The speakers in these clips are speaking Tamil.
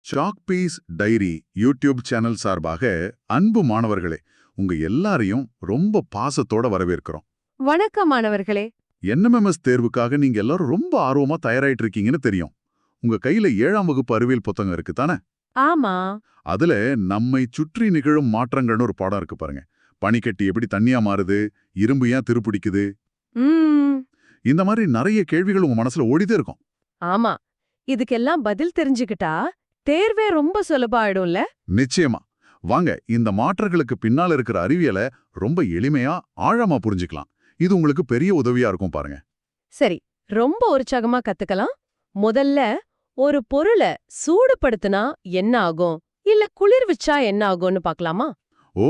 Chalk piece diary YouTube channel சார்பாக அன்பு மாணவர்களே, உங்க எல்லாரையும் ரொம்ப பாசத்தோட வரவேற்கிறோம். வணக்கம் மாணவர்களே. என்எம்எம்எஸ் தேர்வுக்காக நீங்க எல்லாரும் ரொம்ப ஆர்வமா தயாராயிட்டு இருக்கீங்கன்னு தெரியும். உங்க கையில 7ஆம் வகுப்பு அறிவியல் புத்தகம் இருக்கு தானே? ஆமா. அதுல நம்மை சுற்றி நிகழும் மாற்றங்கள்னு ஒரு பாடம் இருக்கு பாருங்க. பனிக்கட்டி எப்படி தண்ணியா மாறுது, இரும்பு ஏன் திருப்பிடிக்குது, ம் இந்த மாதிரி நிறைய கேள்விகள் உங்க மனசுல ஓடிதே இருக்கும். ஆமா. இதுக்கெல்லாம் பதில் தெரிஞ்சுக்கிட்டா தேர்வே ரொம்ப சுலபாயிடும்ல. நிச்சயமா. வாங்க, இந்த மாற்றங்களுக்கு பின்னால இருக்கிற அறிவியலை ரொம்ப எளிமையா ஆழமா புரிஞ்சுக்கலாம். இது உங்களுக்கு பெரிய உதவியா இருக்கும் பாருங்க. சரி, ரொம்ப உற்சாகமா கத்துக்கலாம். முதல்ல ஒரு பொருளை சூடுபடுத்தினா என்ன ஆகும், இல்ல குளிர்விச்சா என்ன ஆகும்னு பார்க்கலாமா? ஓ,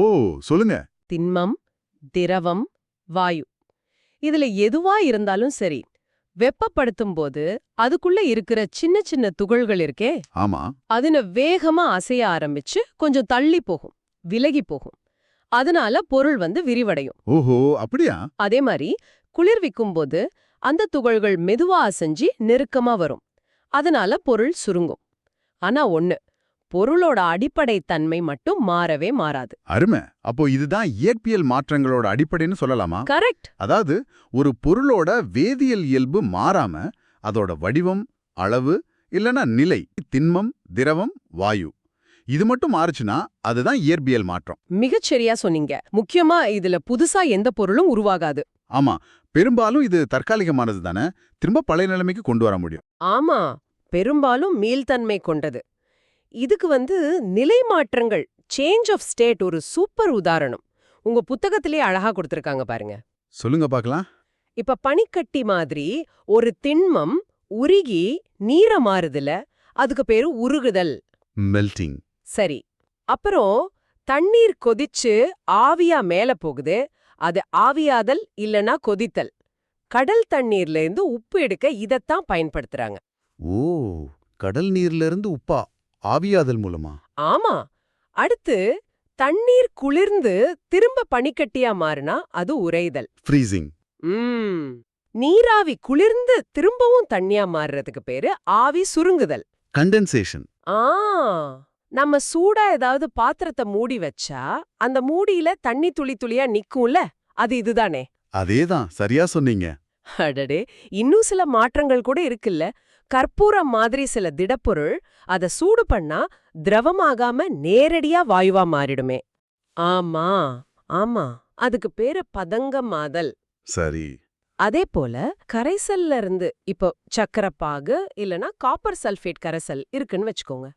சொல்லுங்க. திண்மம், திரவம், வாயு, இதுல எதுவா இருந்தாலும் சரி, வெப்பப்படுத்தும் போது அதுக்குள்ள இருக்கிற சின்ன சின்ன துகள்கள் இருக்கே, ஆமா. அதுன வேகமா அசைய ஆரம்பிச்சு கொஞ்சம் தள்ளி போகும், விலகி போகும். அதனால பொருள் விரிவடையும். ஓஹோ, அப்படியா? அதே மாதிரி குளிர்விக்கும் போது அந்த துகள்கள் மெதுவா அசைஞ்சு நெருக்கமா வரும். அதனால பொருள் சுருங்கும். ஆனா பொருளோட அடிப்படை தன்மை மட்டும் மாறவே மாறாது. அருமை. அப்போ இதுதான் இயற்பியல் மாற்றங்களோட அடிப்படைன்னு சொல்லலாமா? கரெக்ட். அதாவது ஒரு பொருளோட வேதியியல் இயல்பு மாறாம அதோட வடிவம், அளவு இல்லனா நிலை, திண்மம், திரவம், வாயு, இது மட்டும் மாறுச்சுன்னா அதுதான் இயற்பியல் மாற்றம். மிகச்சரியா சொன்னீங்க. முக்கியமா இதுல புதுசா எந்த பொருளும் உருவாகாது. ஆமா, பெரும்பாலும் இது தற்காலிகமானது தானே, திரும்ப பழைய நிலைமைக்கு கொண்டு வர முடியும். ஆமா, பெரும்பாலும் மீள்தன்மை கொண்டது. இதுக்கு நிலை மாற்றங்கள், சேஞ்ச் ஆஃப் ஸ்டேட் ஒரு சூப்பர் உதாரணம். உங்க புத்தகத்திலே அழகா கொடுத்திருக்காங்க பாருங்க. சொல்லுங்க பார்க்கலாம். இப்ப பனிக்கட்டி மாதிரி ஒரு திண்மம் உருகி நீர மாறுதுல, அதுக்கு பேரு உருகுதல். மெல்டிங். சரி. அப்புறம் தண்ணீர் கொதிச்சு ஆவியா மேல போகுது, அது ஆவியாதல் இல்லனா கொதித்தல். கடல் தண்ணீர்ல இருந்து உப்பு எடுக்க இதத்தான் பயன்படுத்துறாங்க. ஓ, கடல் நீர்ல இருந்து உப்பா ஆவியாதல் மூலமா? ஆமா. அடுத்து தண்ணீர் குளிர்ந்து திரும்ப பனிக்கட்டியா மாறினா அது உறைதல், ஃப்ரீசிங். நீராவி குளிர்ந்து திரும்பவும் தண்ணியா மாறுறதுக்கு பேரு ஆவி சுருங்குதல், கண்டென்சேஷன். நம்ம சூடா ஏதாவது பாத்திரத்தை மூடி வச்சா அந்த மூடியில தண்ணி துளி துளியா நிக்கும்ல, அது இதுதானே? அதேதான், சரியா சொன்னீங்க. அடடே, இன்னும் சில மாற்றங்கள் கூட இருக்குல்ல. கற்பூரம் மாதிரி சில திடப்பொருள் அத சூடு பண்ணா திரவமாகாம நேரடியா வாயுவா மாறிடுமே. ஆமா ஆமா, அதுக்கு பேரு பதங்கமாதல். சரி. அதே போல கரைசல்ல இருந்து இப்போ சக்கரப்பாகு இல்லனா காப்பர் சல்ஃபேட் கரைசல் இருக்குன்னு வச்சுக்கோங்க.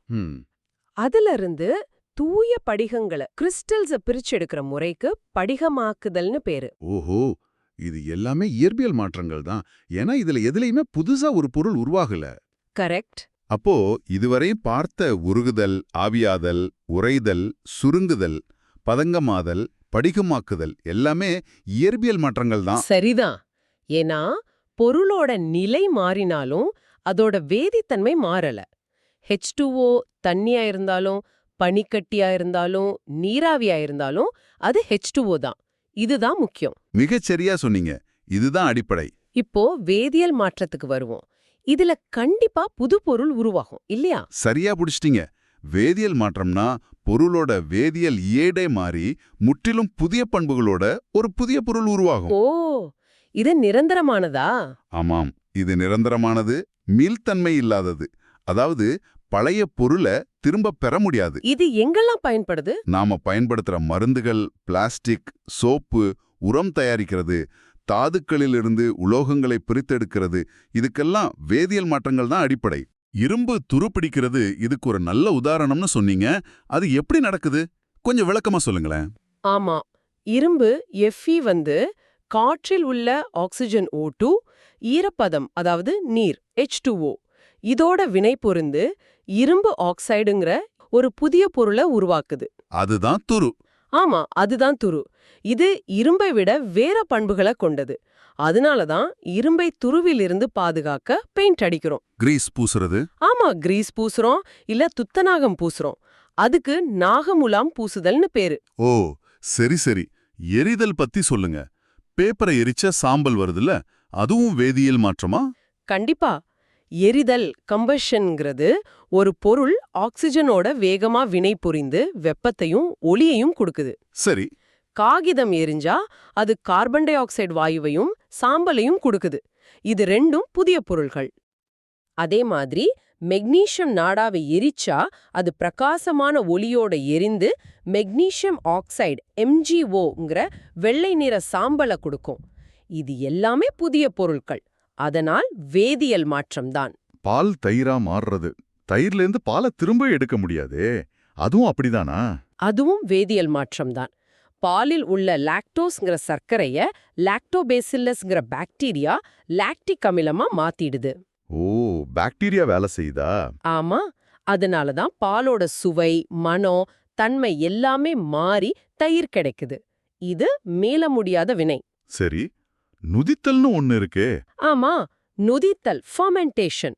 அதுல இருந்து தூய படிகங்களை, கிறிஸ்டல்ஸ பிரிச்சு எடுக்கிற முறைக்கு படிகமாக்குதல்னு பேரு. ஓஹோ, இது எல்லாமே இயற்பியல் மாற்றங்கள் தான். ஏன்னா இதுல எதுலயுமே புதுசா ஒரு பொருள் உருவாகல. கரெக்ட். அப்போ இதுவரை பார்த்த உருகுதல், ஆவியாதல், உறைதல், சுருங்குதல், பதங்கமாதல், படிகமாக்குதல் எல்லாமே இயற்பியல் மாற்றங்கள் தான். சரிதான். ஏன்னா பொருளோட நிலை மாறினாலும் அதோட வேதித்தன்மை மாறல. H2O தண்ணியா இருந்தாலும், பனிக்கட்டியா இருந்தாலும், நீராவியா இருந்தாலும் அது H2O தான். இதுதான் முக்கியம். மிகச்சரியா சொன்னீங்க. இதுதான் அடிப்படை. இப்போ வேதியியல் மாற்றத்துக்கு வருவோம். இதுல கண்டிப்பா புது பொருள் உருவாகும் இல்லையா? சரியா புடிச்சிட்டீங்க. வேதியியல் மாற்றம்னா பொருளோட வேதியியல் ஏடே மாறி முற்றிலும் புதிய பண்புகளோட ஒரு புதிய பொருள் உருவாகும். ஓ, இது நிரந்தரமானதா? ஆமாம், இது நிரந்தரமானது, மீள்தன்மை இல்லாதது. அதாவது பழைய பொருளை திரும்ப பெற முடியாது. இது எங்கெல்லாம் பயன்படுது? நாம பயன்படுத்துற மருந்துகள், பிளாஸ்டிக், சோப்பு, உரம் தயாரிக்கிறது, தாதுக்களிலிருந்து உலோகங்களை பிரித்தெடுக்கிறது, இதுக்கெல்லாம் வேதியியல் மாற்றங்கள் தான் அடிப்படை. இரும்பு துருப்பிடிக்கிறது இதுக்கு ஒரு நல்ல உதாரணம்னு சொன்னீங்க. அது எப்படி நடக்குது? கொஞ்சம் விளக்கமா சொல்லுங்களேன். ஆமா, இரும்பு Fe காற்றில் உள்ள ஆக்சிஜன் O2, ஈரப்பதம் அதாவது நீர் H2O, இதோட வினை பொருந்து இரும்பு ஆக்சைடுங்கிற ஒரு புதிய பொருளை உருவாக்குது. அதுதான் துரு. ஆமா, அதுதான் துரு. இது இரும்பை விட வேற பண்புகளை கொண்டது. அதனாலதான் இரும்பை துருவிலிருந்து பாதுகாக்க பெயிண்ட் அடிக்கிறோம். கிரீஸ் பூசுறது. ஆமா, கிரீஸ் பூசுறோம், இல்ல துத்தநாகம் பூசுறோம். அதுக்கு நாகமுலாம் பூசுதல்னு பேரு. ஓ, சரி சரி. எரிதல் பத்தி சொல்லுங்க. பேப்பரை எரிச்ச சாம்பல் வருதுல்ல, அதுவும் வேதியியல் மாற்றமா? கண்டிப்பா. எரிதல், கம்பஷன்ங்கிறது ஒரு பொருள் ஆக்சிஜனோட வேகமா வினை புரிந்து வெப்பத்தையும் ஒளியையும் கொடுக்குது. சரி. காகிதம் எரிஞ்சா அது கார்பன் டை ஆக்சைடு வாயுவையும் சாம்பலையும் கொடுக்குது. இது ரெண்டும் புதிய பொருள்கள். அதே மாதிரி மெக்னீசியம் நாடாவை எரிச்சா அது பிரகாசமான ஒளியோட எரிந்து மெக்னீசியம் ஆக்சைடு MgOங்கிற வெள்ளை நிற சாம்பலை கொடுக்கும். இது எல்லாமே புதிய பொருட்கள். அதனால் வேதியியல் மாற்றம்தான். பால் தயிரா மாறுறது. தயிர்லேருந்து பாலை திரும்ப எடுக்க முடியாதே, அதுவும் அப்படிதானா? அதுவும் வேதியியல் மாற்றம்தான். பாலில் உள்ள லாக்டோஸ்ங்கிற சர்க்கரைய லாக்டோபேசில்லஸ்ங்கிற பாக்டீரியா லாக்டிக் அமிலமா மாத்திடுது. ஓ, பாக்டீரியா வேலை செய்யுதா? ஆமா, அதனாலதான் பாலோட சுவை, மனம், தன்மை எல்லாமே மாறி தயிர் கிடைக்குது. இது மீள முடியாத வினை. சரி, நுதித்தல்னு ஒண்ணு இருக்கே. ஆமா, நுதித்தல் ஃபர்மெண்டேஷன்.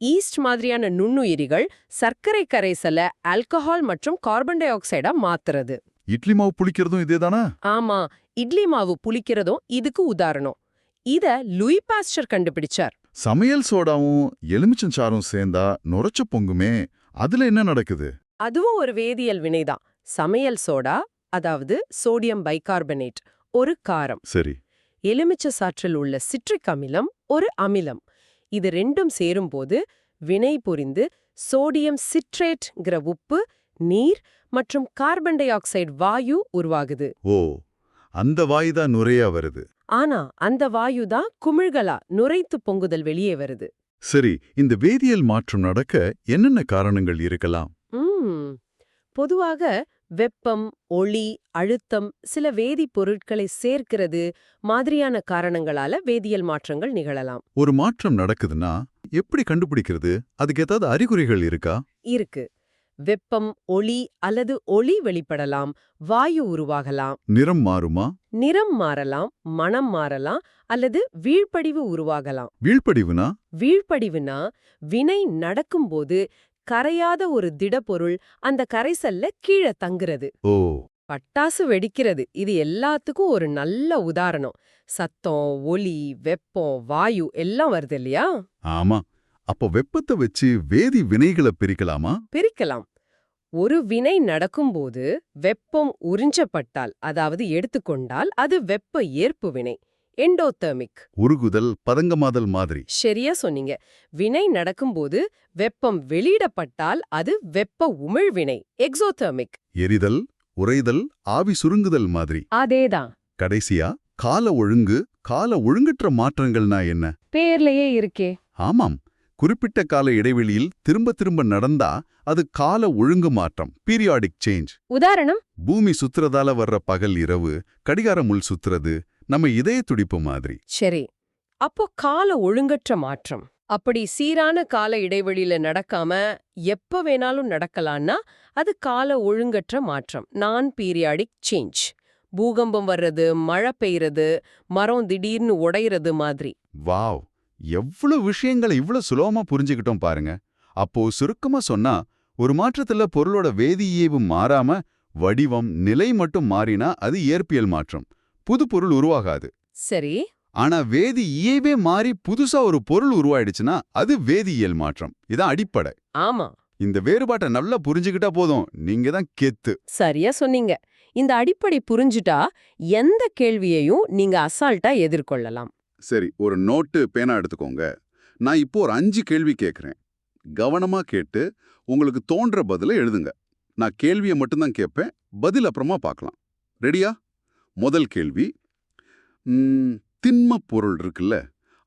ஈஸ்ட் மாதிரியான நுண்ணுயிரிகள் சர்க்கரை கரைசல ஆல்கஹால் மற்றும் கார்பன் டை ஆக்சைடா மாத்துறது. இட்லி மாவு புளிக்கிறதும் இதேதானா? ஆமா, இட்லி மாவு புளிக்கிறதும் இதுக்கு உதாரணம். இத லூயி பாஸ்டர் கண்டுபிடிச்சார். சமையல் சோடாவும் எலுமிச்சஞ்சாரும் சேர்ந்தா நுரைச்ச பொங்குமே, அதுல என்ன நடக்குது? அதுவும் ஒரு வேதியியல் வினைதான். சமையல் சோடா, அதாவது சோடியம் பைகார்பனேட், ஒரு காரம். சரி. எலுமிச்சை சாற்றில் உள்ள சிட்ரிக் அமிலம் ஒரு அமிலம். இது ரெண்டும் சேரும்போது வினை புரிந்து சோடியம் சிட்ரேட்ங்கிற உப்பு, நீர் மற்றும் கார்பன் டை ஆக்சைடு வாயு உருவாகுது. ஓ, அந்த வாயுதான் நுரையா வருது. ஆனா அந்த வாயு தான் குமிழ்களா நுரைத்து பொங்குதல் வெளியே வருது. சரி, இந்த வேதியியல் மாற்றம் நடக்க என்னென்ன காரணங்கள் இருக்கலாம்? பொதுவாக வெப்பம், ஒளி, அழுத்தம், சில வேதிப்பொருட்களை சேர்க்கிறது மாதிரியான காரணங்களால வேதியியல் மாற்றங்கள் நிகழலாம். ஒரு மாற்றம் நடக்குதுன்னா எப்படி கண்டுபிடிக்கிறது? அதுக்கு ஏதாவது அறிகுறிகள் இருக்கா? இருக்கு. வெப்பம், ஒளி அல்லது ஒளி வெளிப்படலாம், வாயு உருவாகலாம். நிறம் மாறுமா? நிறம் மாறலாம், மனம் மாறலாம், அல்லது வீழ்படிவு உருவாகலாம். வீழ்படிவுனா? வீழ்படிவுனா வினை நடக்கும்போது கரையாத ஒரு திடப்பொருள் அந்த கரைசல்ல கீழே தங்குறது. ஓ, பட்டாசு வெடிக்கிறது இது எல்லாத்துக்கும் ஒரு நல்ல உதாரணம். சத்தம், ஒலி, வெப்பம், வாயு எல்லாம் வருது இல்லையா? ஆமா. அப்போ வெப்பத்தை வச்சு வேதி வினைகளை பிரிக்கலாமா? பிரிக்கலாம். ஒரு வினை நடக்கும்போது வெப்பம் உறிஞ்சப்பட்டால், அதாவது எடுத்துக்கொண்டால் அது வெப்ப ஏற்பு வினை, எண்டோதெர்மிக். உருகுதல், பதங்கமாதல் மாதிரி. சரியா சொன்னீங்க. வினை நடக்கும்போது வெப்பம் வெளியிடப்பட்டால் அது வெப்ப உமிழ்வினை, எக்ஸோதெர்மிக். எரிதல், உறைதல், ஆவி சுருங்குதல் மாதிரி. அதேதான். கடைசியா கால ஒழுங்கு, கால ஒழுங்கற்ற மாற்றங்கள்னா என்ன? பேர்லயே இருக்கே. ஆமாம், குறிப்பிட்ட கால இடைவெளியில் திரும்ப திரும்ப நடந்தா அது கால ஒழுங்கு மாற்றம், பீரியாடிக் சேஞ்ச். உதாரணம்? பூமி சுத்துறதால வர்ற பகல் இரவு, கடிகார முள் சுத்துறது, நம்ம இதய துடிப்பு மாதிரி. சரி, அப்போ கால ஒழுங்கற்ற மாற்றம் அப்படி சீரான கால இடைவெளியில நடக்காம எப்ப வேணாலும் நடக்கலான்னா அது கால ஒழுங்கற்ற மாற்றம், நான் பீரியாடிக் சேஞ்ச். பூகம்பம் வர்றது, மழை பெய்யறது, மரம் திடீர்னு உடையிறது மாதிரி. வாவ், எவ்வளவு விஷயங்களை இவ்வளவு சுலபமா புரிஞ்சுக்கிட்டோம் பாருங்க. அப்போ சுருக்கமா சொன்னா, ஒரு மாற்றத்துல பொருளோட வேதியியல்பு மாறாம வடிவம், நிலை மட்டும் மாறினா அது இயற்பியல் மாற்றம், புது பொருள் உருவாகாது. சரி. ஆனா வேதி இயைபே மாறி புதுசா ஒரு பொருள் உருவாயிடுச்சுன்னா அது வேதியியல் மாற்றம். இதான் அடிப்படை. ஆமா. இந்த வேறுபாட்டை நல்லா புரிஞ்சுக்கிட்டா போதும், நீங்க தான் கெத்து. சரியா சொன்னீங்க. இந்த அடிப்படை புரிஞ்சுட்டா எந்த கேள்வியையும் நீங்க அசால்ட்டா எதிர்கொள்ளலாம். சரி, ஒரு நோட்டு, பேனா எடுத்துக்கோங்க. நான் இப்போ ஒரு 5 கேள்வி கேட்குறேன். கவனமா கேட்டு உங்களுக்கு தோன்ற பதிலை எழுதுங்க. நான் கேள்வியை மட்டும்தான் கேட்பேன், பதில் அப்புறமா பார்க்கலாம். ரெடியா? முதல் கேள்வி, திண்ம பொருள் இருக்குல்ல,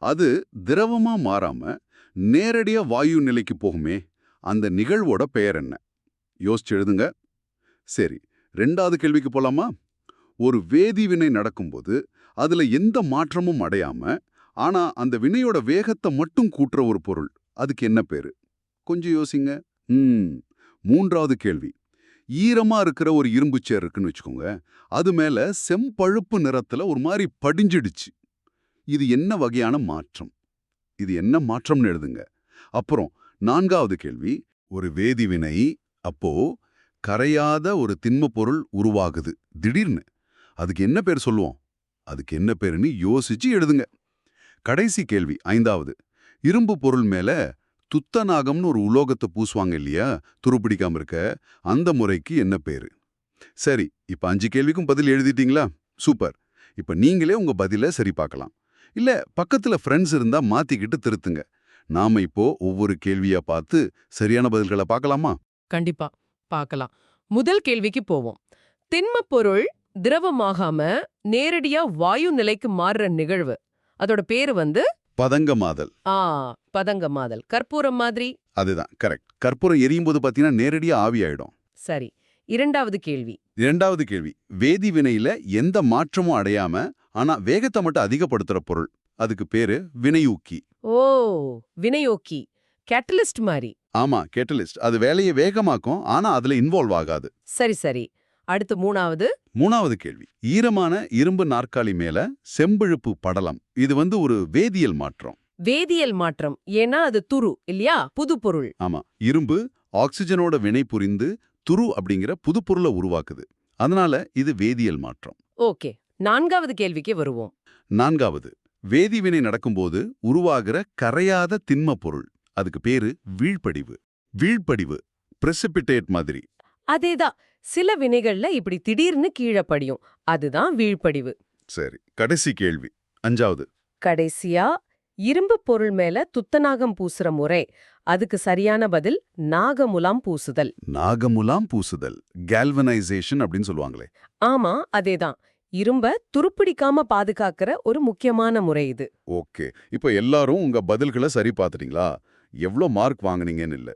அது திரவமா மாறாம நேரடியா வாயு நிலைக்கு போகுமே, அந்த நிகழ்வோட பெயர் என்ன? யோசிச்சு எழுதுங்க. சரி, 2வது கேள்விக்கு போலாமா? ஒரு வேதிவினை நடக்கும்போது அதுல எந்த மாற்றமும் அடையாம ஆனா அந்த வினையோட வேகத்தை மட்டும் கூட்டுற ஒரு பொருள், அதுக்கு என்ன பேரு? கொஞ்சம் யோசிங்க. 3வது கேள்வி, ஈரமா இருக்கிற ஒரு இரும்பு சேர் இருக்குன்னு வச்சுக்கோங்க, அது மேல செம்பழுப்பு நிறத்துல ஒரு மாதிரி படிஞ்சிடுச்சு. இது என்ன வகையான மாற்றம்? இது என்ன மாற்றம்னு எழுதுங்க. அப்புறம் 4வது கேள்வி, ஒரு வேதிவினை அப்போ கரையாத ஒரு திண்ம பொருள் உருவாகுது திடீர்னு, அதுக்கு என்ன பேர் சொல்லுவோம்? அதுக்கு என்ன பேருன்னு யோசிச்சு எழுதுங்க. கடைசி கேள்வி 5வது, இரும்பு பொருள் மேல துத்தநாகம்னு ஒரு உலோகத்தை பூசுவாங்க இல்லையா துருப்பிடிக்காம இருக்க, அந்த முறைக்கு என்ன பேரு? சரி, இப்ப 5 கேள்விக்கும் பதில் எழுதிட்டீங்களா? சூப்பர். இப்ப நீங்களே உங்க பதில சரி பார்க்கலாம். இல்ல பக்கத்துல ஃப்ரெண்ட்ஸ் இருந்தா மாத்திக்கிட்டு திருத்துங்க. நாம இப்போ ஒவ்வொரு கேள்வியா பார்த்து சரியான பதில்களை பார்க்கலாமா? கண்டிப்பா பார்க்கலாம். முதல் கேள்விக்கு போவோம். திண்மப் பொருள் திரவமாகாம நேரடியா வாயு நிலைக்கு மாறுற நிகழ்வு, அதோட பேரு பதங்கமாதல். பதங்கமாதல். கற்பூரம் மாதிரி. அதுதான் கரெக்ட். கற்பூரம் எரியும் போது பாத்தீங்கன்னா நேரடியா ஆவியாயிடும். சரி. இரண்டாவது கேள்வி. இரண்டாவது கேள்வி, வேதி வினையில எந்த மாற்றமும் அடையாம ஆனா வேகத்தை மட்டும் அதிகப்படுத்துற பொருள், அதுக்கு பேரு வினையூக்கி. ஓ, வினையோக்கி. கேட்டலிஸ்ட் மாதிரி. ஆமா, கேட்டலிஸ்ட். அது வேலையை வேகமாக்கும், ஆனா அதுல இன்வால்வ் ஆகாது. சரி சரி. அடுத்து மூணாவது. மூணாவது கேள்வி, ஈரமான இரும்பு நாற்காலி மேல செம்பழுப்பு படலம். இது ஒரு வேதியியல் மாற்றம். வேதியியல் மாற்றம். ஏன்னா அது துரு இல்லையா, புது பொருள். ஆமா, இரும்பு ஆக்சிஜனோட வினை புரிந்து துரு அப்படிங்கிற புது பொருளை உருவாக்குது. அதனால இது வேதியியல் மாற்றம். ஓகே, நான்காவது கேள்விக்கு வருவோம். நான்காவது, வேதிவினை நடக்கும்போது உருவாகிற கரையாத திண்ம பொருள், அதுக்கு பேரு வீழ்படிவு. வீழ்படிவு பிரசிபிடேட் மாதிரி. அதேதான், சில வினைகள்ல இப்படி திடீர்னு கீழே படியும், அதுதான் வீழ்படிவு. சரி, கடைசி கேள்வி, அஞ்சாவது. கடைசியா, இரும்பு பொருள் மேல துத்தநாகம் பூசுற முறை, அதுக்கு சரியான பதில் நாகமுலாம் பூசுதல். நாகமுலாம் பூசுதல், கேல்வனைசேஷன் அப்படின்னு சொல்லுவாங்களே. ஆமா, அதேதான். இரும்ப துருப்பிடிக்காம பாதுகாக்கிற ஒரு முக்கியமான முறை இது. ஓகே, இப்போ எல்லாரும் உங்க பதில்களை சரி பார்த்துட்டீங்களா? எவ்வளோ மார்க் வாங்குனீங்கன்னு இல்ல,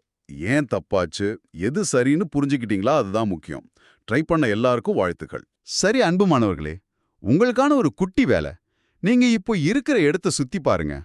ஏன் தப்பாச்சு, எது சரின்னு புரிஞ்சுக்கிட்டீங்களா, அதுதான் முக்கியம். ட்ரை பண்ண எல்லாருக்கும் வாழ்த்துக்கள். சரி அன்பு மாணவர்களே, உங்களுக்கான ஒரு குட்டி வேலை. நீங்க இப்போ இருக்கிற இடத்த சுத்தி பாருங்க.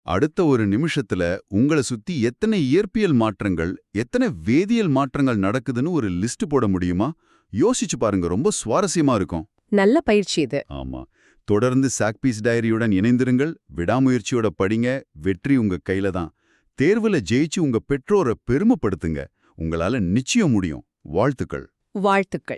அடுத்த ஒரு நிமிஷத்துல உங்களை சுத்தி எத்தனை இயற்பியல் மாற்றங்கள், எத்தனை வேதியியல் மாற்றங்கள் நடக்குதுன்னு ஒரு லிஸ்ட் போட முடியுமா? யோசிச்சு பாருங்க, ரொம்ப சுவாரஸ்யமா இருக்கும். நல்ல பயிற்சி இது. ஆமா, தொடர்ந்து சாக்பீஸ் டைரியுடன் இணைந்திருங்கள். விடாமுயற்சியோட படிங்க, வெற்றி உங்க கையில தான். தேர்வுல ஜெயிச்சு உங்க பெற்றோரை பெருமைப்படுத்துங்க. உங்களால நிச்சயம் முடியும். வாழ்த்துக்கள். வாழ்த்துக்கள்.